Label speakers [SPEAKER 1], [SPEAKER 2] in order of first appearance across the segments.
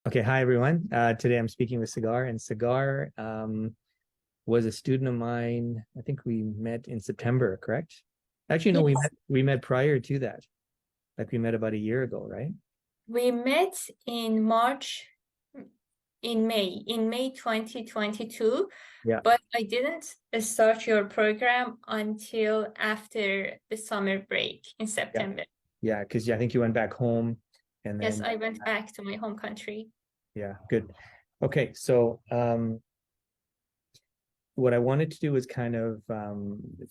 [SPEAKER 1] Okay, hi everyone. Today I'm speaking with Sagar, and Sagar was a student of mine. I think we met in September, correct? Actually, no, we
[SPEAKER 2] Yes,
[SPEAKER 1] met prior to that. Like we met about a year ago, right?
[SPEAKER 2] we met in March, in May 2022,
[SPEAKER 1] Yeah,
[SPEAKER 2] but I didn't start your program until after the summer break in
[SPEAKER 1] yeah,
[SPEAKER 2] September.
[SPEAKER 1] yeah. Because I think you went back home, and
[SPEAKER 2] Yes,
[SPEAKER 1] then
[SPEAKER 2] I went back to my home country.
[SPEAKER 1] yeah, good. Okay, so what I wanted to do was kind of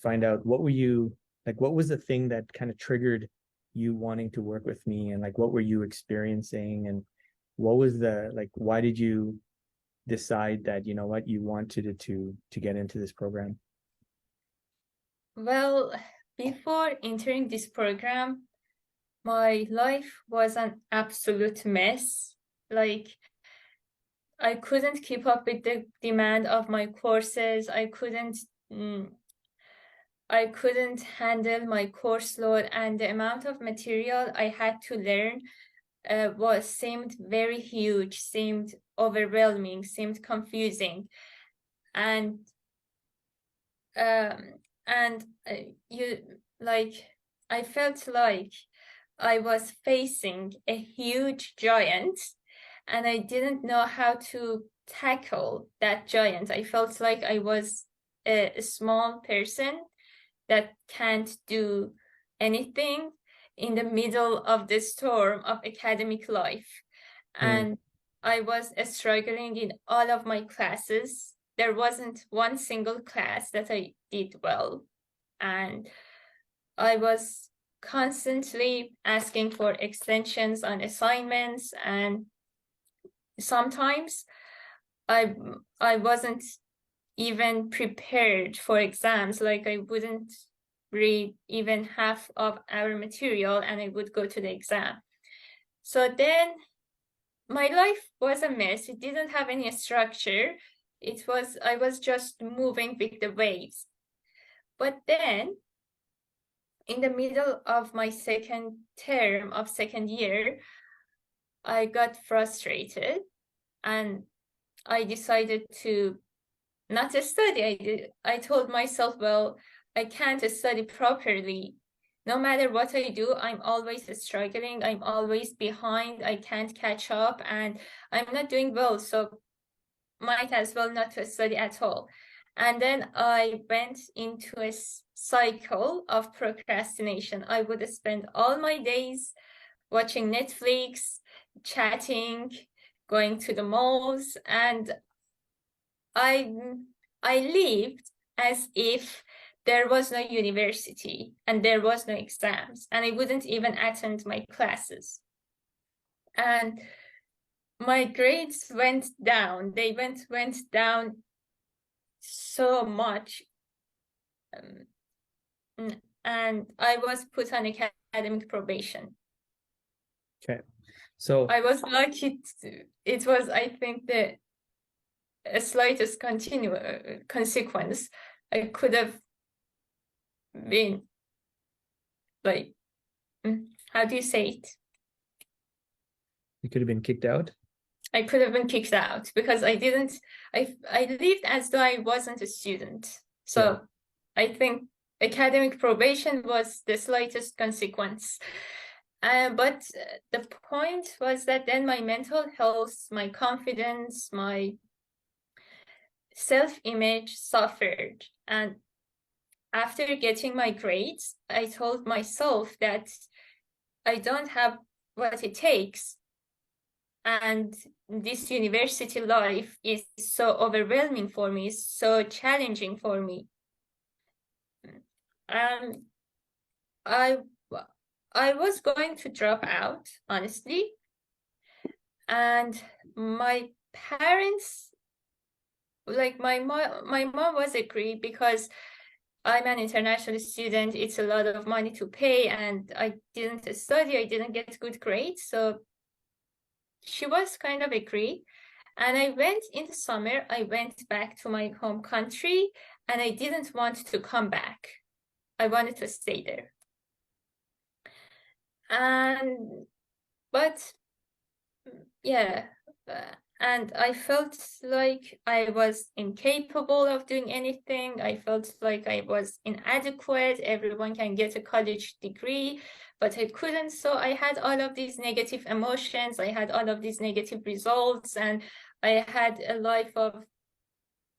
[SPEAKER 1] find out what were you like. What was the thing that kind of triggered you wanting to work with me, and like what were you experiencing, and what was the like? Why did you decide that you know what you wanted to get into this program?
[SPEAKER 2] Well, before entering this program, my life was an absolute mess. Like, I couldn't keep up with the demand of my courses. Mm, I couldn't handle my course load, and the amount of material I had to learn was seemed very huge, seemed overwhelming, seemed confusing, and um, and you like I felt like I was facing a huge giant, and I didn't know how to tackle that giant. I felt like I was a small person that can't do anything in the middle of the storm of academic life.
[SPEAKER 1] Hmm.
[SPEAKER 2] And I was struggling in all of my classes. There wasn't one single class that I did well. And I was constantly asking for extensions on assignments, and sometimes I I wasn't even prepared for exams. Like, I wouldn't read even half of our material and I would go to the exam. So then my life was a mess. It didn't have any structure. I was just moving with the waves. But then in the middle of my second term of second year, I got frustrated and I decided to not to study. I told myself, well, I can't study properly. No matter what I do, I'm always struggling. I'm always behind. I can't catch up and I'm not doing well. So might as well not to study at all. And then I went into a cycle of procrastination. I would spend all my days watching Netflix, chatting, going to the malls, and I I lived as if there was no university and there was no exams, and I wouldn't even attend my classes. And my grades went down. They went down so much, um, and I was put on academic probation.
[SPEAKER 1] Okay, so
[SPEAKER 2] I was lucky. It was, I think, the slightest consequence. I could have been like, how do you say it?
[SPEAKER 1] you could have been kicked out.
[SPEAKER 2] I could have been kicked out because I didn't. I lived as though I wasn't a student.
[SPEAKER 1] Yeah.
[SPEAKER 2] So I think academic probation was the slightest consequence. But the point was that then my mental health, my confidence, my self-image suffered. And after getting my grades, I told myself that I don't have what it takes, and this university life is so overwhelming for me, so challenging for me. Um, I I was going to drop out, honestly, and my parents, like my mom was agree because I'm an international student. It's a lot of money to pay, and I didn't study. I didn't get good grades, so she was kind of agree. And I went in the summer, I went back to my home country and I didn't want to come back. I wanted to stay there. And but yeah, and I felt like I was incapable of doing anything. I felt like I was inadequate. Everyone can get a college degree, but I couldn't. So I had all of these negative emotions. I had all of these negative results, and I had a life of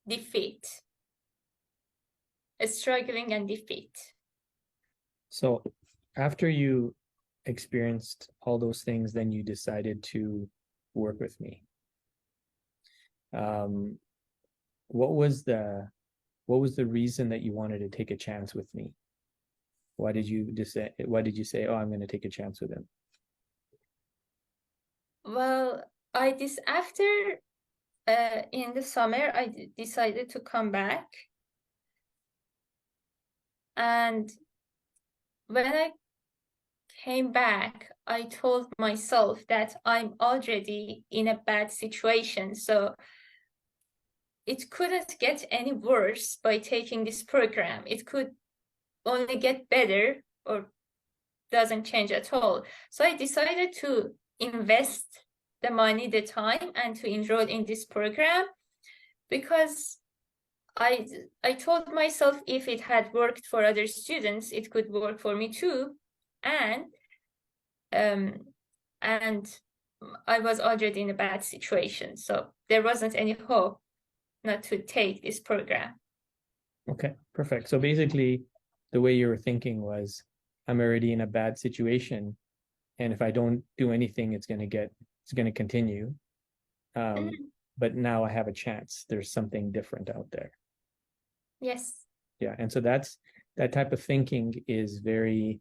[SPEAKER 2] defeat, struggling and defeat.
[SPEAKER 1] So after you experienced all those things, then you decided to work with me. Um, what was the reason that you wanted to take a chance with me? Why did you say, oh, I'm going to take a chance with him?
[SPEAKER 2] Well, after in the summer, I decided to come back. And when I came back, I told myself that I'm already in a bad situation. So it couldn't get any worse by taking this program. It could only get better or doesn't change at all. So I decided to invest the money, the time, and to enroll in this program because I told myself if it had worked for other students, it could work for me too. And and I was already in a bad situation. So there wasn't any hope not to take this program.
[SPEAKER 1] Okay, perfect. So basically, the way you were thinking was, I'm already in a bad situation, and if I don't do anything, it's going to continue. But now I have a chance. There's something different out there.
[SPEAKER 2] Yes.
[SPEAKER 1] Yeah, and so that type of thinking is very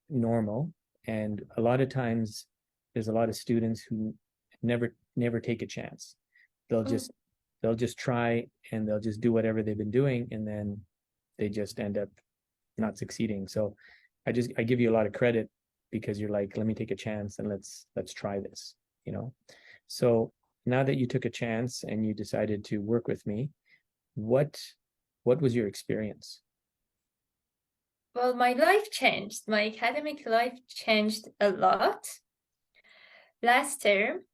[SPEAKER 1] normal, and a lot of times there's a lot of students who never take a chance. They'll just try and they'll just do whatever they've been doing, and then they just end up not succeeding. So I give you a lot of credit because you're like, let me take a chance and let's try this, you know. So now that you took a chance and you decided to work with me, what was your experience?
[SPEAKER 2] Well, my life changed. My academic life changed a lot. Last term,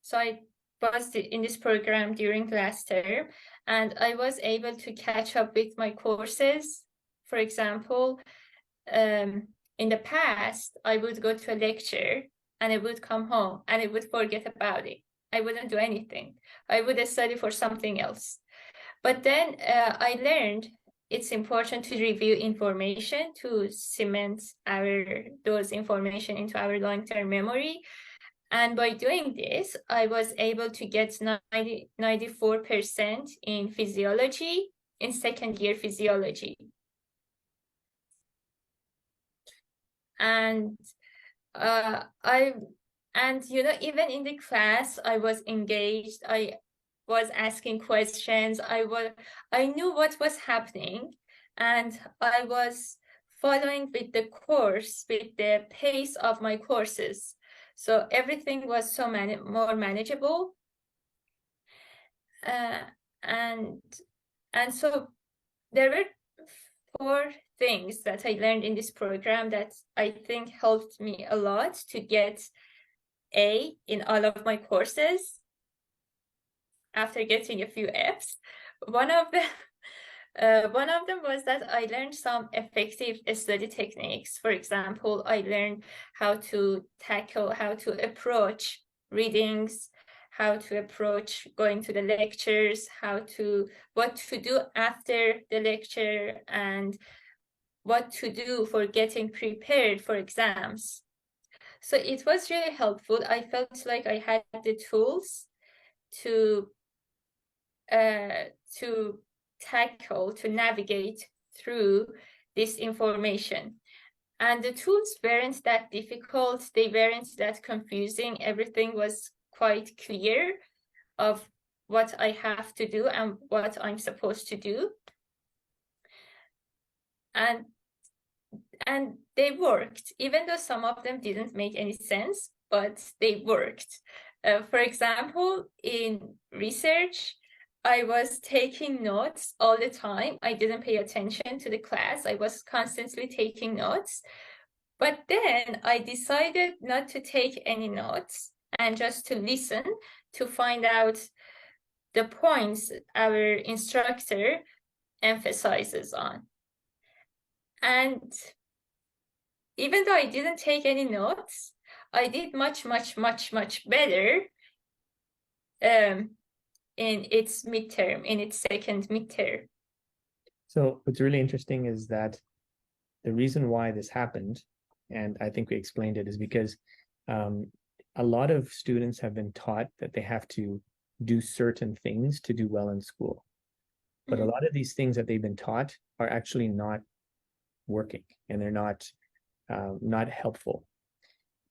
[SPEAKER 2] so I was in this program during last term, and I was able to catch up with my courses. For example, in the past, I would go to a lecture and I would come home and I would forget about it. I wouldn't do anything. I would study for something else. But then I learned it's important to review information to cement those information into our long-term memory. And by doing this, I was able to get 94% in physiology, in second year physiology. And even in the class, I was engaged. I was asking questions. I knew what was happening, and I was following with the course, with the pace of my courses. So everything was so more manageable. And so there were 4 things that I learned in this program that I think helped me a lot to get A in all of my courses after getting a few Fs. One of them was that I learned some effective study techniques. For example, I learned how to approach readings, how to approach going to the lectures, what to do after the lecture, and what to do for getting prepared for exams. So it was really helpful. I felt like I had the tools to navigate through this information. And the tools weren't that difficult. They weren't that confusing. Everything was quite clear of what I have to do and what I'm supposed to do. And they worked, even though some of them didn't make any sense, but they worked. For example, in research, I was taking notes all the time. I didn't pay attention to the class. I was constantly taking notes. But then I decided not to take any notes and just to listen to find out the points our instructor emphasizes on. And even though I didn't take any notes, I did much better in its midterm, in its second midterm.
[SPEAKER 1] So what's really interesting is that the reason why this happened, and I think we explained it, is because a lot of students have been taught that they have to do certain things to do well in school. But a lot of these things that they've been taught are actually not working, and they're not helpful.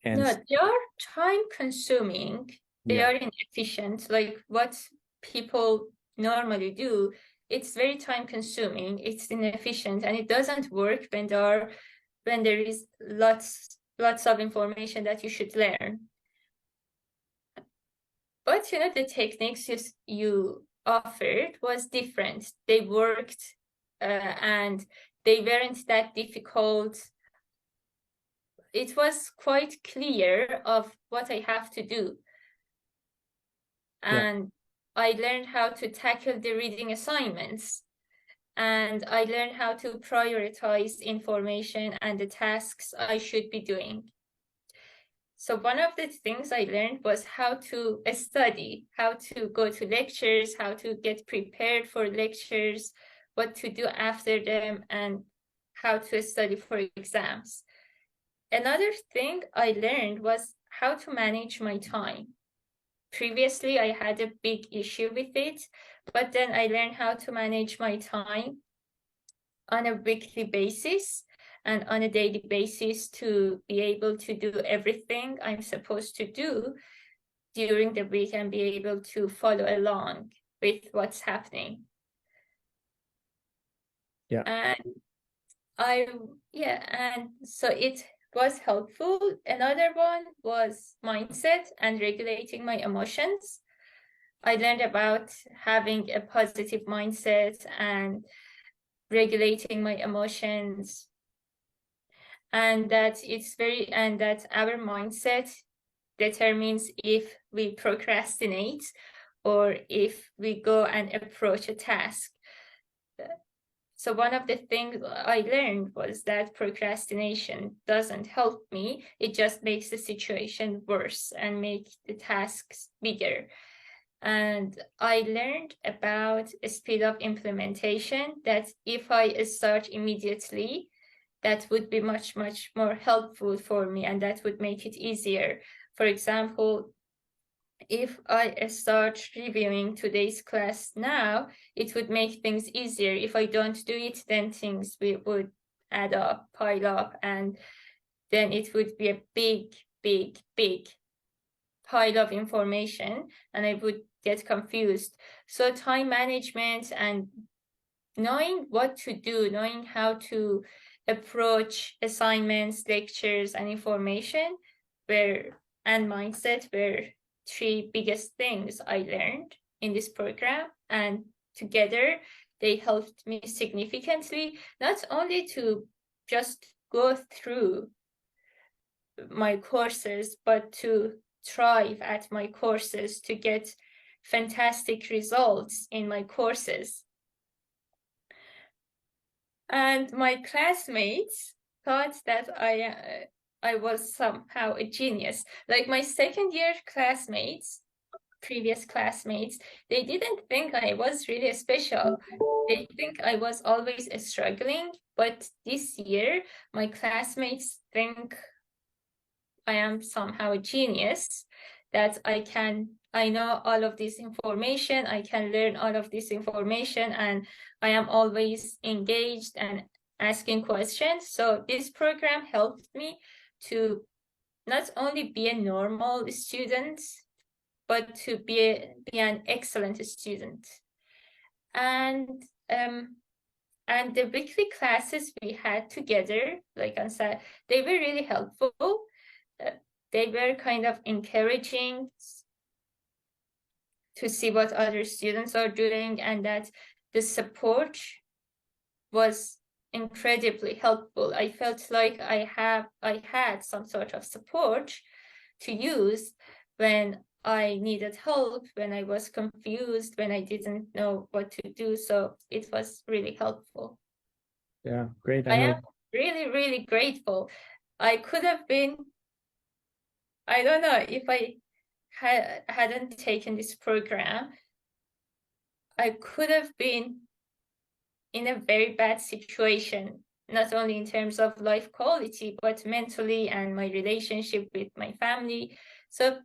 [SPEAKER 1] And
[SPEAKER 2] No, they are time consuming. They
[SPEAKER 1] yeah,
[SPEAKER 2] are inefficient. Like what people normally do, it's very time consuming, it's inefficient, and it doesn't work when there is lots of information that you should learn. But the techniques you offered was different. They worked and they weren't that difficult. It was quite clear of what I have to do.
[SPEAKER 1] yeah.
[SPEAKER 2] And I learned how to tackle the reading assignments. And I learned how to prioritize information and the tasks I should be doing. So one of the things I learned was how to study, how to go to lectures, how to get prepared for lectures, what to do after them, and how to study for exams. Another thing I learned was how to manage my time. Previously, I had a big issue with it, but then I learned how to manage my time on a weekly basis and on a daily basis to be able to do everything I'm supposed to do during the week and be able to follow along with what's happening.
[SPEAKER 1] Yeah.
[SPEAKER 2] And and so it was helpful. Another one was mindset and regulating my emotions. I learned about having a positive mindset and regulating my emotions, and that our mindset determines if we procrastinate or if we go and approach a task. So one of the things I learned was that procrastination doesn't help me. It just makes the situation worse and makes the tasks bigger. And I learned about a speed of implementation, that if I start immediately, that would be much more helpful for me, and that would make it easier. For example, if I start reviewing today's class now, it would make things easier. If I don't do it, then things would add up, pile up, and then it would be a big pile of information, and I would get confused. So time management and knowing what to do, knowing how to approach assignments, lectures, and information and mindset were three biggest things I learned in this program. And together they helped me significantly, not only to just go through my courses, but to thrive at my courses, to get fantastic results in my courses. And my classmates thought that I was somehow a genius. Like my second year previous classmates, they didn't think I was really special. They think I was always struggling. But this year, my classmates think I am somehow a genius, that I know all of this information, I can learn all of this information, and I am always engaged and asking questions. So this program helped me to not only be a normal student, but to be an excellent student. And the weekly classes we had together, like I said, they were really helpful. They were kind of encouraging to see what other students are doing, and that the support was incredibly helpful. I felt like I had some sort of support to use when I needed help, when I was confused, when I didn't know what to do. So it was really helpful.
[SPEAKER 1] Yeah, great. I
[SPEAKER 2] I am
[SPEAKER 1] know.
[SPEAKER 2] really, really grateful. I could have been, I don't know, if I hadn't taken this program, I could have been in a very bad situation, not only in terms of life quality, but mentally and my relationship with my family. So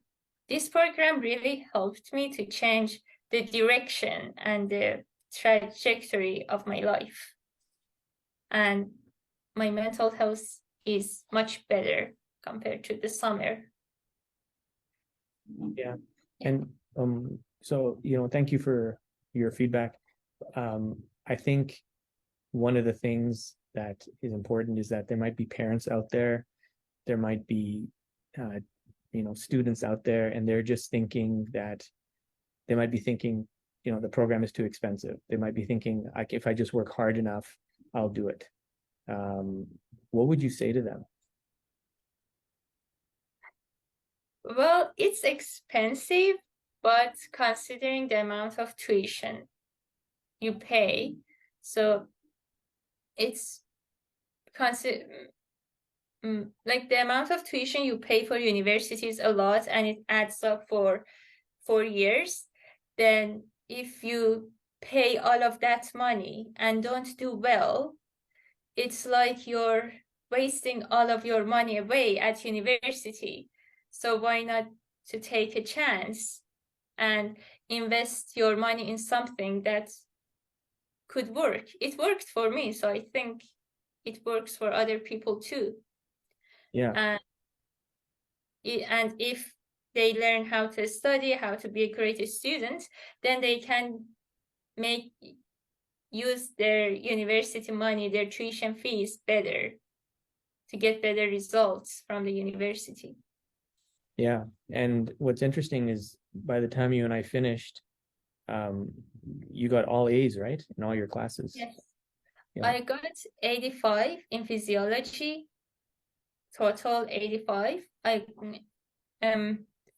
[SPEAKER 2] this program really helped me to change the direction and the trajectory of my life. And my mental health is much better compared to the summer.
[SPEAKER 1] Yeah. And so, thank you for your feedback. I think one of the things that is important is that there might be parents out there might be uh, students out there, and they're just thinking that they might be thinking, the program is too expensive. They might be thinking, like, if I just work hard enough, I'll do it. What would you say to them?
[SPEAKER 2] Well, it's expensive, but considering the amount of tuition you pay, so it's consider like the amount of tuition you pay for university is a lot, and it adds up for 4 years. Then if you pay all of that money and don't do well, it's like you're wasting all of your money away at university. So why not to take a chance and invest your money in something that could work? It worked for me, so I think it works for other people too.
[SPEAKER 1] Yeah.
[SPEAKER 2] And if they learn how to study, how to be a great student, then they can use their university money, their tuition fees better to get better results from the university.
[SPEAKER 1] Yeah. And what's interesting is by the time you and I finished, um, you got all A's, right? In all your classes.
[SPEAKER 2] Yes.
[SPEAKER 1] Yeah.
[SPEAKER 2] I got 85 in physiology, total 85.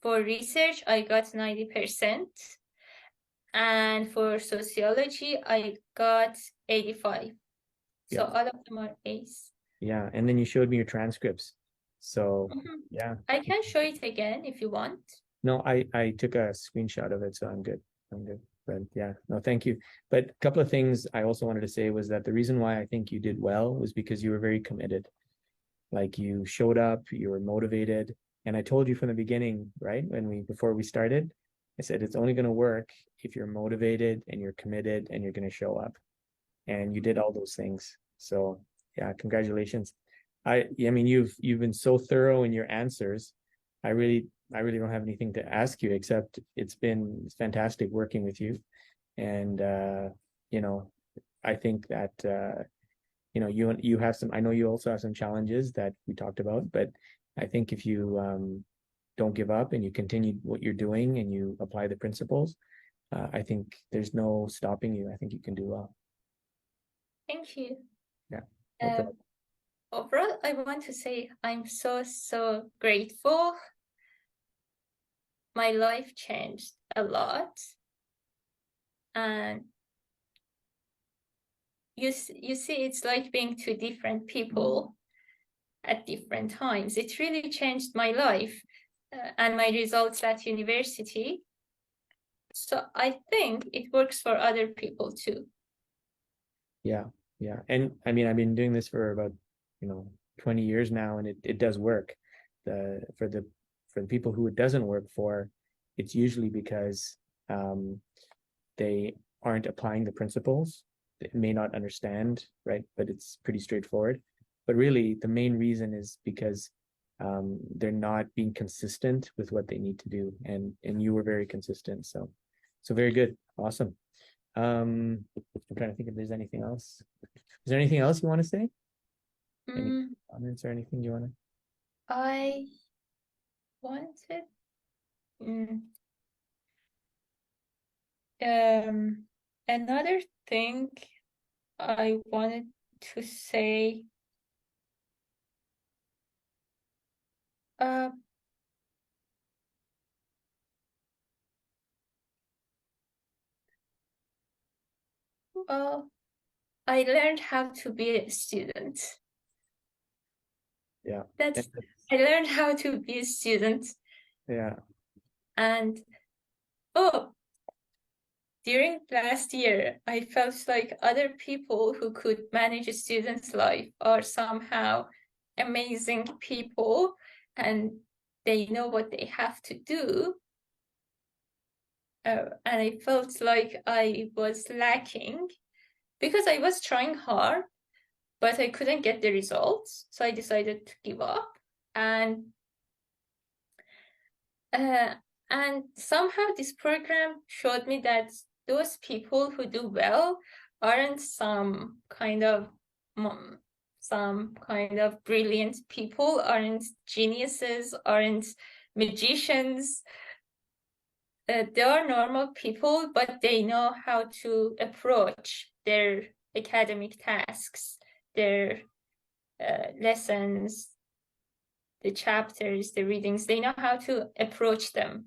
[SPEAKER 2] For research, I got 90%. And for sociology, I got 85. So
[SPEAKER 1] Yeah.
[SPEAKER 2] all of them are A's.
[SPEAKER 1] Yeah. And then you showed me your transcripts. So yeah.
[SPEAKER 2] I can show it again if you want.
[SPEAKER 1] No, I took a screenshot of it, so I'm good. I'm good. But yeah, no, thank you. But a couple of things I also wanted to say was that the reason why I think you did well was because you were very committed. Like, you showed up, you were motivated. And I told you from the beginning, right? Before we started, I said it's only going to work if you're motivated and you're committed and you're going to show up. And you did all those things. So yeah, congratulations. I mean, you've been so thorough in your answers. I really don't have anything to ask you, except it's fantastic working with you. And you know, I think that you have some, I know you also have some challenges that we talked about, but I think if you don't give up and you continue what you're doing and you apply the principles, I think there's no stopping you. I think you can do well.
[SPEAKER 2] Thank you.
[SPEAKER 1] Yeah, no problem.
[SPEAKER 2] Overall, I want to say I'm so, so grateful. My life changed a lot. And you see, it's like being two different people at different times. It really changed my life and my results at university. So I think it works for other people too.
[SPEAKER 1] Yeah, yeah. And I mean, I've been doing this for about, 20 years now, and it does work. For the people who it doesn't work for, it's usually because they aren't applying the principles. They may not understand, right? But it's pretty straightforward. But really, the main reason is because they're not being consistent with what they need to do. And you were very consistent. So very good. Awesome. I'm trying to think if there's anything else. Is there anything else you want to say? Any
[SPEAKER 2] Mm,
[SPEAKER 1] comments or anything you want to?
[SPEAKER 2] I wanted mm, another thing I wanted to say. Uh, Well, I learned how to be a student.
[SPEAKER 1] Yeah.
[SPEAKER 2] That's
[SPEAKER 1] And-
[SPEAKER 2] I learned how to be a student.
[SPEAKER 1] Yeah.
[SPEAKER 2] And oh, during last year, I felt like other people who could manage a student's life are somehow amazing people and they know what they have to do. And I felt like I was lacking because I was trying hard, but I couldn't get the results. So I decided to give up. And uh, and somehow this program showed me that those people who do well aren't some kind of brilliant people, aren't geniuses, aren't magicians. They are normal people, but they know how to approach their academic tasks, their lessons, the chapters, the readings. They know how to approach them.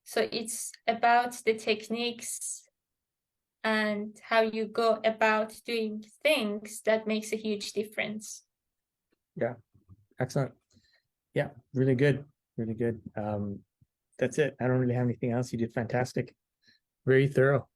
[SPEAKER 2] So it's about the techniques and how you go about doing things that makes a huge difference.
[SPEAKER 1] Yeah. Excellent. Yeah. Really good. Really good. That's it. I don't really have anything else. You did fantastic. Very thorough.